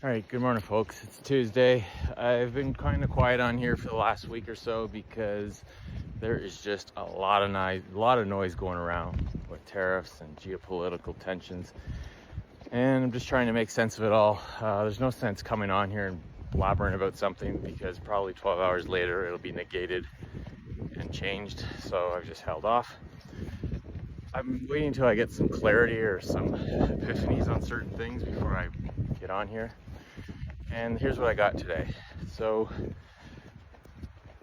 All right, good morning, folks. It's Tuesday. I've been kind of quiet on here for the last week or so because there is just a lot of noise going around with tariffs and geopolitical tensions, and I'm just trying to make sense of it all. There's no sense coming on here and blabbering about something because probably 12 hours later it'll be negated and changed. So I've just held off. I'm waiting until I get some clarity or some epiphanies on certain things before I get on here. And here's what I got today. So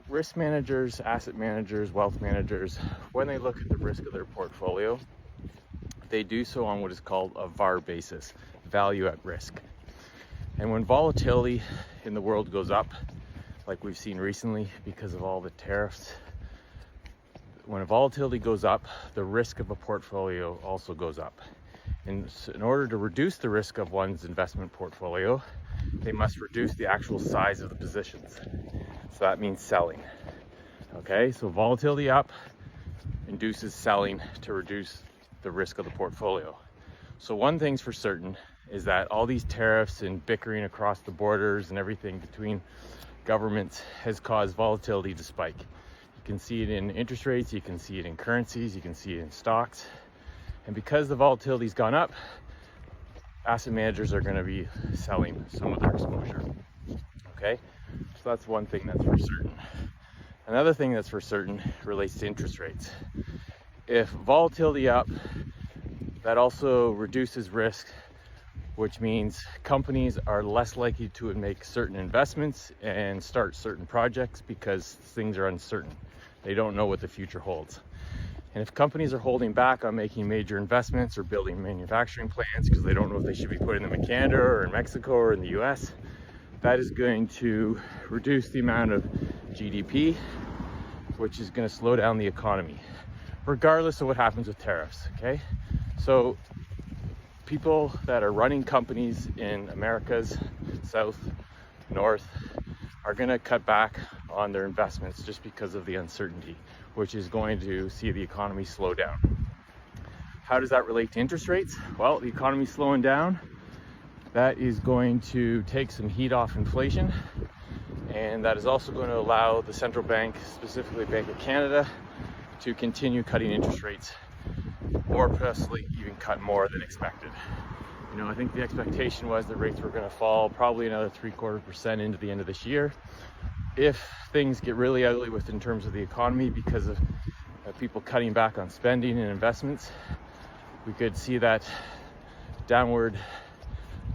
risk managers, asset managers, wealth managers, when they look at the risk of their portfolio, they do so on what is called a VAR basis, value at risk. And when volatility in the world goes up, like we've seen recently because of all the tariffs, when volatility goes up, the risk of a portfolio also goes up. And in order to reduce the risk of one's investment portfolio, they must reduce the actual size of the positions. So that means selling. Okay, so volatility up induces selling to reduce the risk of the portfolio. So one thing's for certain is that all these tariffs and bickering across the borders and everything between governments has caused volatility to spike. You can see it in interest rates, you can see it in currencies, you can see it in stocks. And because the volatility's gone up, asset managers are going to be selling some of their exposure. Okay, so that's one thing that's for certain. Another thing that's for certain relates to interest rates. If volatility up, that also reduces risk, which means companies are less likely to make certain investments and start certain projects because things are uncertain. They don't know what the future holds. And if companies are holding back on making major investments or building manufacturing plants because they don't know if they should be putting them in Canada or in Mexico or in the US, that is going to reduce the amount of GDP, which is going to slow down the economy, regardless of what happens with tariffs, okay? So people that are running companies in America's South, North, are going to cut back on their investments just because of the uncertainty, which is going to see the economy slow down. How does that relate to interest rates? Well, the economy's slowing down. That is going to take some heat off inflation, and that is also going to allow the central bank, specifically Bank of Canada, to continue cutting interest rates, or possibly even cut more than expected. You know, I think the expectation was that rates were going to fall probably another 0.75% into the end of this year. If things get really ugly in terms of the economy because of people cutting back on spending and investments, we could see that downward,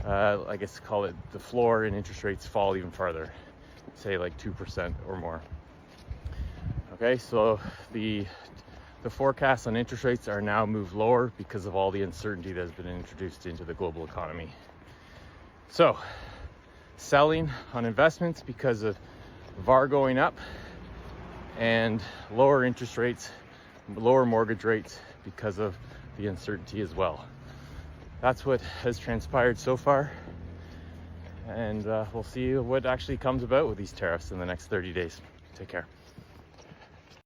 I guess call it the floor in interest rates, fall even farther, say like 2% or more. Okay, so the forecasts on interest rates are now moved lower because of all the uncertainty that has been introduced into the global economy. So, selling on investments because of VAR going up and lower interest rates, lower mortgage rates because of the uncertainty as well. That's what has transpired so far. And we'll see what actually comes about with these tariffs in the next 30 days. Take care.